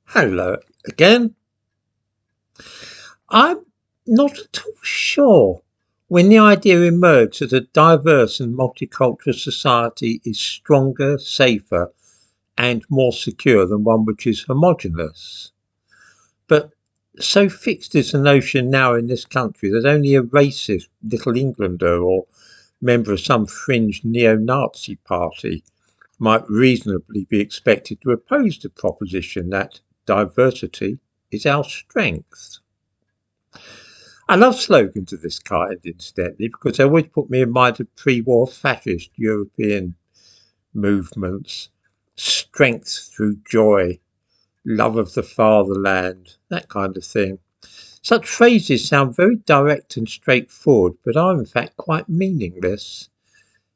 Hello again. I'm not at all sure when the idea emerged that a diverse and multicultural society is stronger, safer, and more secure than one which is homogenous. But so fixed is the notion now in this country that only a racist Little Englander or member of some fringe neo-Nazi party might reasonably be expected to oppose the proposition that diversity is our strength. I love slogans of this kind, incidentally, because they always put me in mind of pre-war fascist European movements, strength through joy, love of the fatherland, that kind of thing. Such phrases sound very direct and straightforward, but are in fact quite meaningless.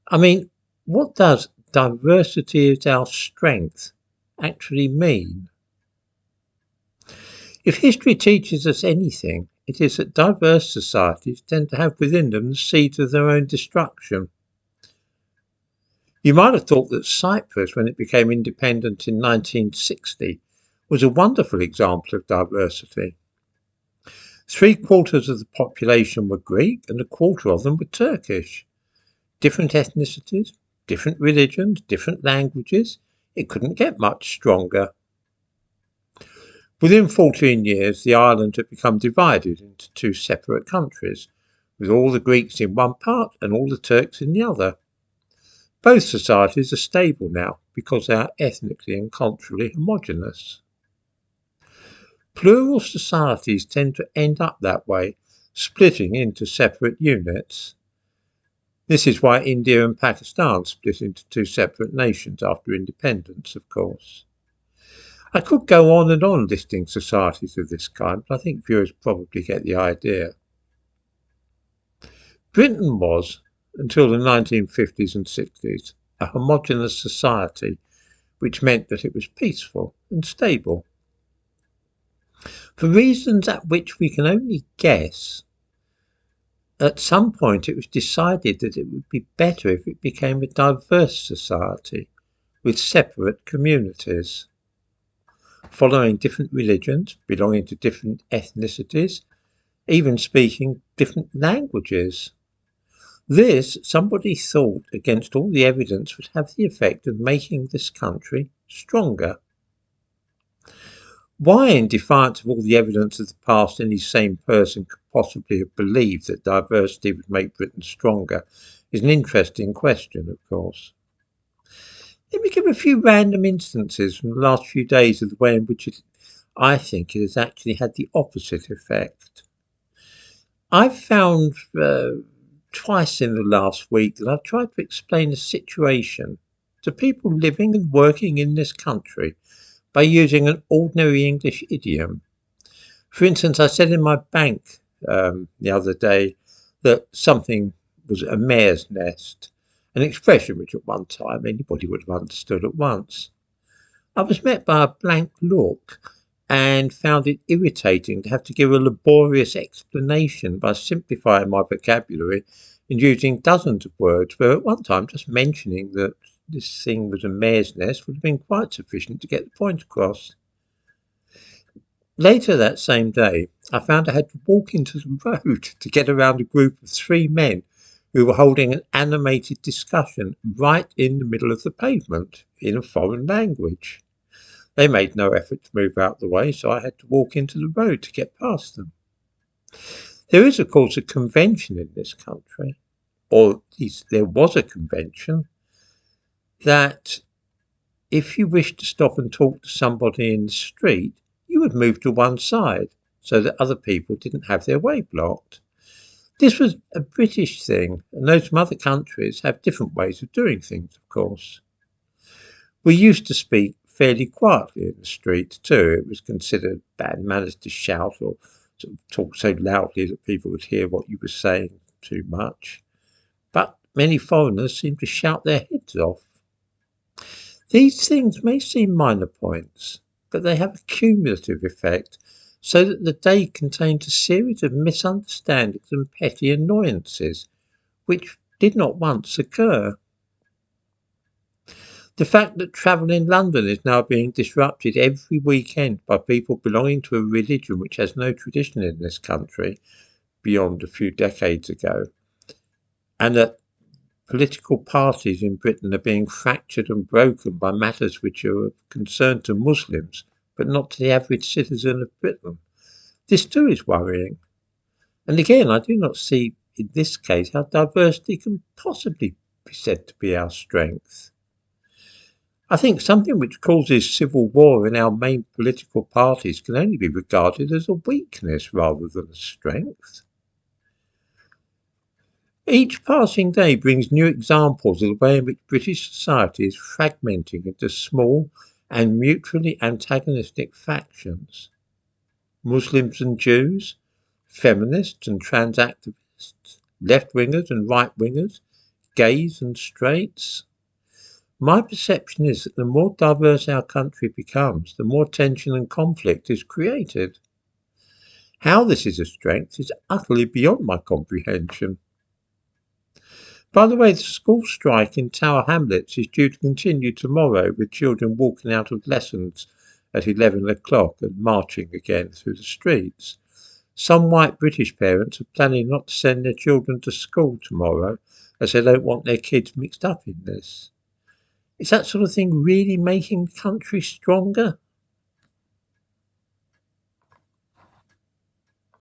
I mean, what does diversity is our strength actually mean? If history teaches us anything, it is that diverse societies tend to have within them the seeds of their own destruction. You might have thought that Cyprus, when it became independent in 1960, was a wonderful example of diversity. Three-quarters of the population were Greek and a quarter of them were Turkish. Different ethnicities, different religions, different languages. It couldn't get much stronger. Within 14 years, the island had become divided into two separate countries, with all the Greeks in one part and all the Turks in the other. Both societies are stable now because they are ethnically and culturally homogenous. Plural societies tend to end up that way, splitting into separate units. This is why India and Pakistan split into two separate nations after independence, of course. I could go on and on listing societies of this kind, but I think viewers probably get the idea. Britain was, until the 1950s and 60s, a homogeneous society, which meant that it was peaceful and stable. For reasons at which we can only guess, at some point it was decided that it would be better if it became a diverse society with separate communities, following different religions, belonging to different ethnicities, even speaking different languages. This, somebody thought, against all the evidence, would have the effect of making this country stronger. Why, in defiance of all the evidence of the past, any sane person could possibly have believed that diversity would make Britain stronger is an interesting question, of course. Let me give a few random instances from the last few days of the way in which I think it has actually had the opposite effect. I've found twice in the last week that I've tried to explain a situation to people living and working in this country by using an ordinary English idiom. For instance, I said in my bank the other day that something was a mare's nest, an expression which at one time anybody would have understood at once. I was met by a blank look and found it irritating to have to give a laborious explanation by simplifying my vocabulary and using dozens of words, where at one time just mentioning that this thing was a mare's nest would have been quite sufficient to get the point across. Later that same day, I found I had to walk into the road to get around a group of three men who were holding an animated discussion right in the middle of the pavement in a foreign language. They made no effort to move out of the way, so I had to walk into the road to get past them. There is, of course, a convention in this country, or at least there was a convention, that if you wished to stop and talk to somebody in the street, you would move to one side so that other people didn't have their way blocked. This was a British thing, and those from other countries have different ways of doing things, of course. We used to speak fairly quietly in the street too. It was considered bad manners to shout or sort of talk so loudly that people would hear what you were saying too much. But many foreigners seem to shout their heads off. These things may seem minor points, but they have a cumulative effect, so that the day contained a series of misunderstandings and petty annoyances which did not once occur. The fact that travel in London is now being disrupted every weekend by people belonging to a religion which has no tradition in this country beyond a few decades ago, and that political parties in Britain are being fractured and broken by matters which are of concern to Muslims but not to the average citizen of Britain. This too is worrying. And again, I do not see in this case how diversity can possibly be said to be our strength. I think something which causes civil war in our main political parties can only be regarded as a weakness rather than a strength. Each passing day brings new examples of the way in which British society is fragmenting into small and mutually antagonistic factions. Muslims and Jews, feminists and trans activists, left-wingers and right-wingers, gays and straights. My perception is that the more diverse our country becomes, the more tension and conflict is created. How this is a strength is utterly beyond my comprehension. By the way, the school strike in Tower Hamlets is due to continue tomorrow, with children walking out of lessons at 11 o'clock and marching again through the streets. Some white British parents are planning not to send their children to school tomorrow as they don't want their kids mixed up in this. Is that sort of thing really making the country stronger?